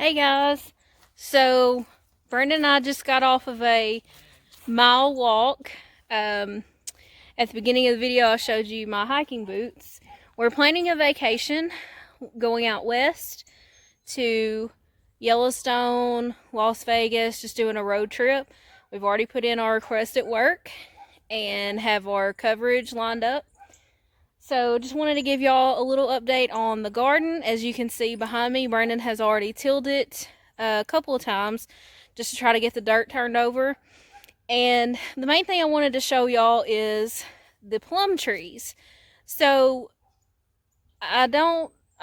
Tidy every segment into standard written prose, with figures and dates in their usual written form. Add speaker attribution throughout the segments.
Speaker 1: Hey guys, so Brenda and I just got off of a mile walk. At the beginning of the video I showed you my hiking boots. We're planning a vacation going out west to Yellowstone, Las Vegas, just doing a road trip. We've already put in our request at work and have our coverage lined up. So just wanted to give y'all a little update on the garden. As you can see behind me, Brandon has already tilled it a couple of times just to try to get the dirt turned over. And the main thing I wanted to show y'all is the plum trees. So I'm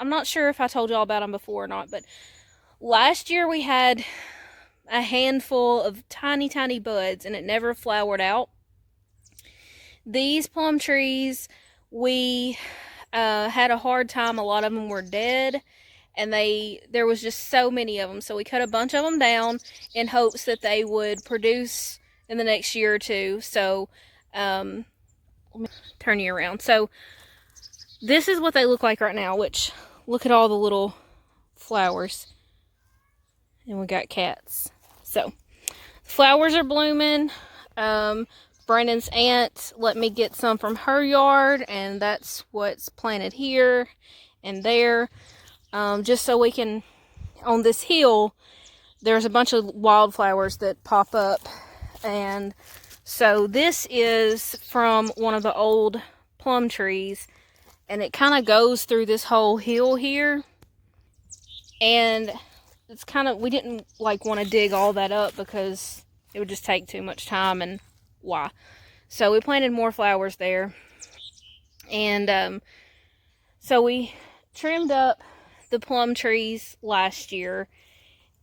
Speaker 1: not sure if I told y'all about them before or not, but last year we had a handful of tiny buds and it never flowered out. These plum trees, we had a hard time. A lot of them were dead, and there was just so many of them. So we cut a bunch of them down in hopes that they would produce in the next year or two. So let me turn you around. So this is what they look like right now, which look at all the little flowers. And we got cats. So flowers are blooming. Brandon's aunt let me get some from her yard, and that's what's planted here and there. Just so we can, on this hill, there's a bunch of wildflowers that pop up. And so this is from one of the old plum trees, and it kind of goes through this whole hill here. And it's kind of, we didn't like want to dig all that up because it would just take too much time and why. So we planted more flowers there. And so we trimmed up the plum trees last year,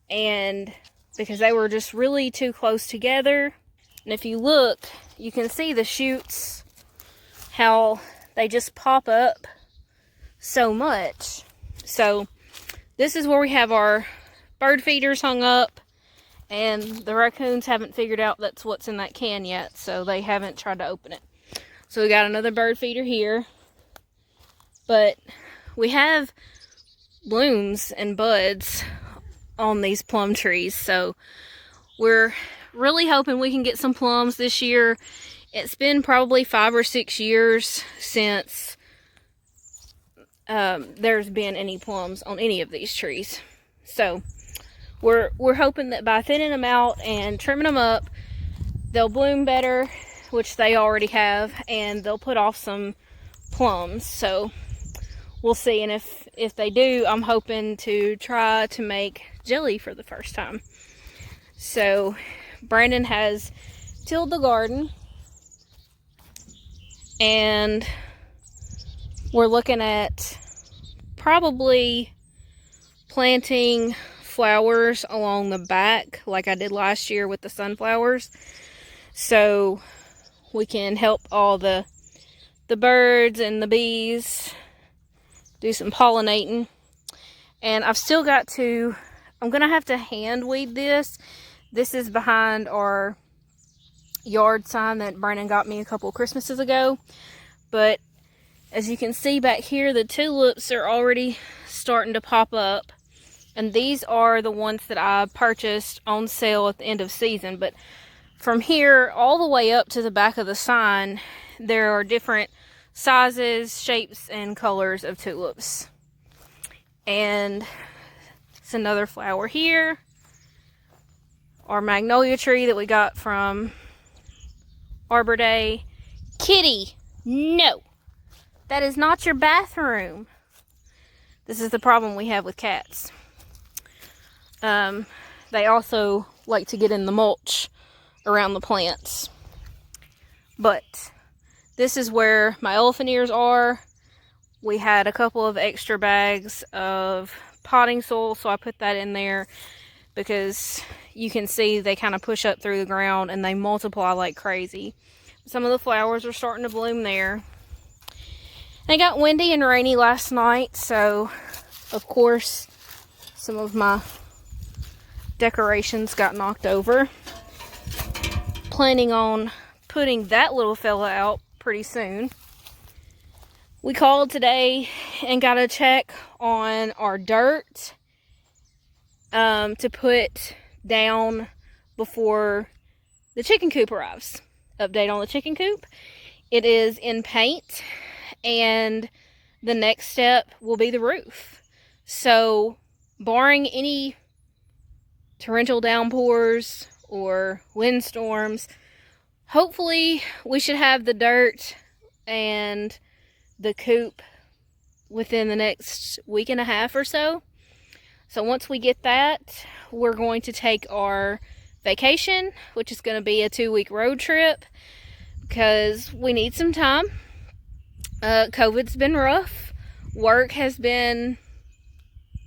Speaker 1: and because they were just really too close together. And if you look, you can see the shoots, how they just pop up so much. So this is where we have our bird feeders hung up, and the raccoons haven't figured out that's what's in that can yet, so they haven't tried to open it. So we got another bird feeder here. But we have blooms and buds on these plum trees, so we're really hoping we can get some plums this year. It's been probably 5 or 6 years since there's been any plums on any of these trees. So we're hoping that by thinning them out and trimming them up, they'll bloom better, which they already have, and they'll put off some plums. So we'll see. And if they do, I'm hoping to try to make jelly for the first time. So Brandon has tilled the garden, and we're looking at probably planting flowers along the back like I did last year with the sunflowers, so we can help all the birds and the bees do some pollinating. And I've still got to, I'm gonna have to hand weed this. This is behind our yard sign that Brandon got me a couple Christmases ago. But as you can see back here, the tulips are already starting to pop up. And these are the ones that I purchased on sale at the end of season. But from here all the way up to the back of the sign, there are different sizes, shapes, and colors of tulips. And it's another flower here. Our magnolia tree that we got from Arbor Day. Kitty, no! That is not your bathroom. This is the problem we have with cats. They also like to get in the mulch around the plants. But this is where my elephant ears are. We had a couple of extra bags of potting soil, so I put that in there because you can see they kind of push up through the ground and they multiply like crazy. Some of the flowers are starting to bloom there. It got windy and rainy last night, so of course some of my decorations got knocked over. Planning on putting that little fella out pretty soon. We called today and got a check on our dirt to put down before the chicken coop arrives. Update on the chicken coop. It is in paint, and the next step will be the roof. So, barring any torrential downpours or windstorms, hopefully we should have the dirt and the coop within the next week and a half or so. So once we get that, we're going to take our vacation, which is going to be a 2-week road trip, because we need some time. COVID's been rough. Work has been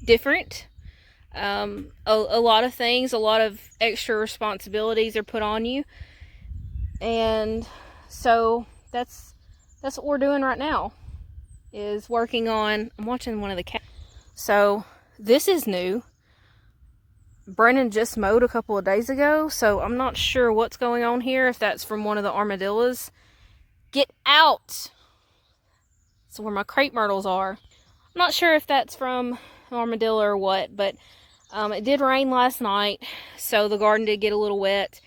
Speaker 1: different. A lot of things, a lot of extra responsibilities are put on you. And so that's what we're doing right now, is working on, I'm watching one of the cats. So this is new. Brennan just mowed a couple of days ago, so I'm not sure what's going on here, if that's from one of the armadillos. Get out! That's where my crepe myrtles are. I'm not sure if that's from an armadillo or what, but it did rain last night, so the garden did get a little wet.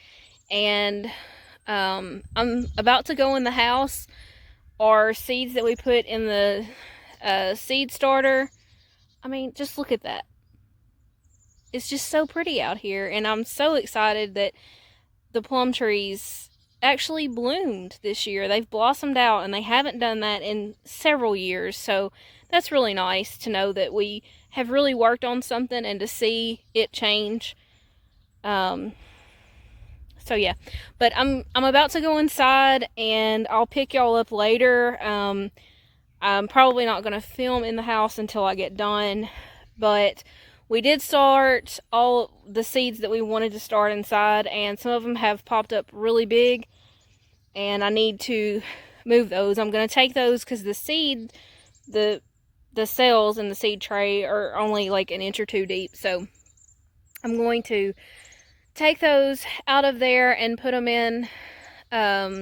Speaker 1: And I'm about to go in the house. Our seeds that we put in the seed starter, I mean, just look at that. It's just so pretty out here, and I'm so excited that the plum trees actually bloomed this year. They've blossomed out, and they haven't done that in several years, so that's really nice to know that we have really worked on something and to see it change. So yeah, but I'm about to go inside, and I'll pick y'all up later. I'm probably not going to film in the house until I get done, but we did start all the seeds that we wanted to start inside, and some of them have popped up really big, and I need to move those. I'm going to take those because the seed, the cells in the seed tray are only like an inch or two deep, so I'm going to take those out of there and put them in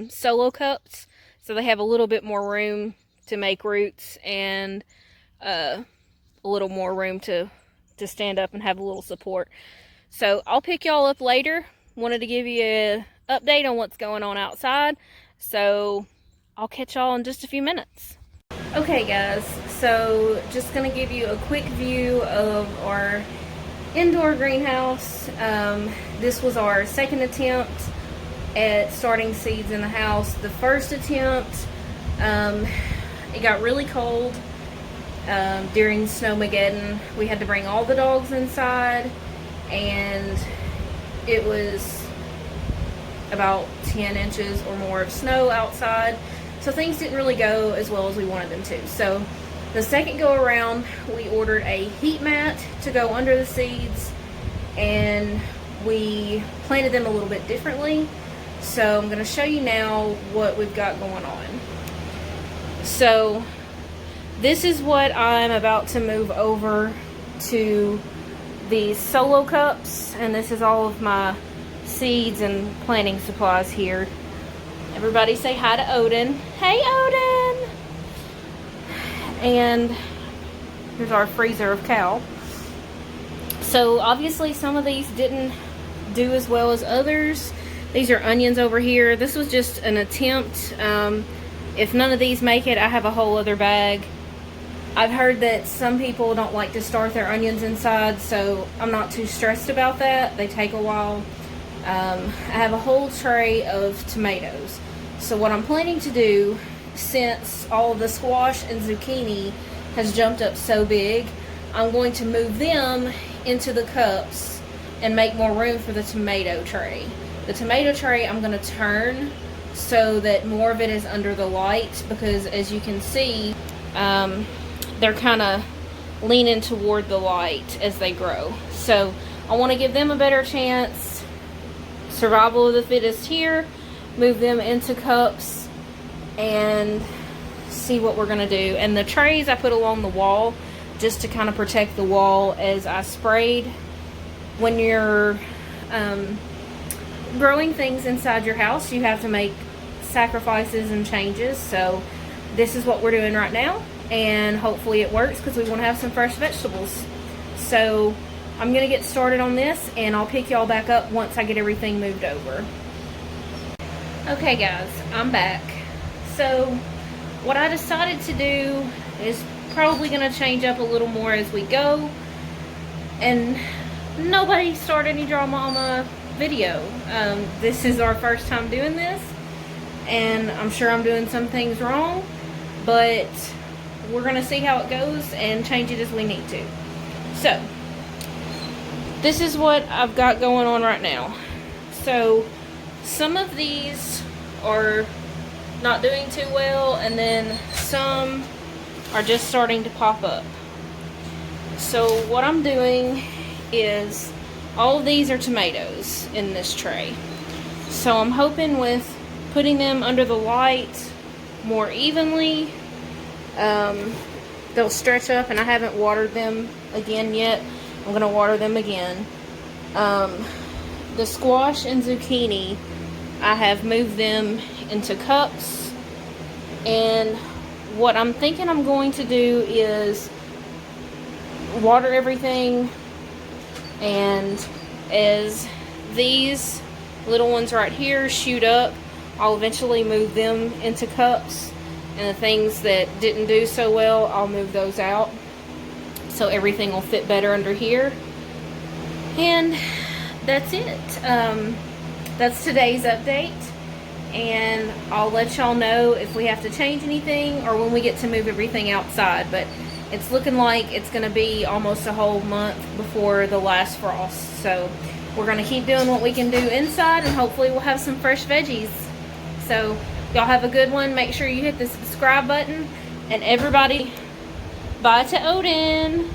Speaker 1: solo cups, so they have a little bit more room to make roots, and a little more room to stand up and have a little support. So I'll pick y'all up later. Wanted to give you an update on what's going on outside, so I'll catch y'all in just a few minutes. Okay guys, so just gonna give you a quick view of our indoor greenhouse. This was our second attempt at starting seeds in the house. The first attempt, it got really cold during Snowmageddon. We had to bring all the dogs inside, and it was about 10 inches or more of snow outside, so things didn't really go as well as we wanted them to. So the second go around, we ordered a heat mat to go under the seeds, and we planted them a little bit differently. So I'm going to show you now what we've got going on. So this is what I'm about to move over to these solo cups, and this is all of my seeds and planting supplies here. Everybody say hi to Odin. Hey Odin! And here's our freezer of cow. So obviously some of these didn't do as well as others. These are onions over here. This was just an attempt. If none of these make it, I have a whole other bag. I've heard that some people don't like to start their onions inside, so I'm not too stressed about that. They take a while. I have a whole tray of tomatoes. So what I'm planning to do, since all of the squash and zucchini has jumped up so big, I'm going to move them into the cups and make more room for the tomato tray. The tomato tray I'm going to turn so that more of it is under the light, because as you can see, they're kind of leaning toward the light as they grow. So I want to give them a better chance. Survival of the fittest here. Move them into cups and see what we're going to do. And the trays I put along the wall just to kind of protect the wall as I sprayed. When you're growing things inside your house, you have to make sacrifices and changes. So this is what we're doing right now, and hopefully it works, because we want to have some fresh vegetables. So I'm going to get started on this, and I'll pick y'all back up once I get everything moved over. Okay guys, I'm back. So what I decided to do is probably going to change up a little more as we go. And nobody started any drama on my video. This is our first time doing this, and I'm sure I'm doing some things wrong, but we're going to see how it goes and change it as we need to. So this is what I've got going on right now. So some of these are not doing too well, and then some are just starting to pop up. So what I'm doing is, all of these are tomatoes in this tray. So I'm hoping with putting them under the light more evenly, they'll stretch up, and I haven't watered them again yet. I'm going to water them again. The squash and zucchini, I have moved them into cups, and what I'm thinking I'm going to do is water everything, and as these little ones right here shoot up, I'll eventually move them into cups, and the things that didn't do so well, I'll move those out, so everything will fit better under here. And that's it. That's today's update, and I'll let y'all know if we have to change anything or when we get to move everything outside. But it's looking like it's going to be almost a whole month before the last frost, so we're going to keep doing what we can do inside, and hopefully we'll have some fresh veggies. So y'all have a good one. Make sure you hit the subscribe button, and everybody, bye to Odin.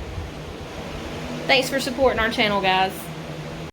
Speaker 1: Thanks for supporting our channel, guys.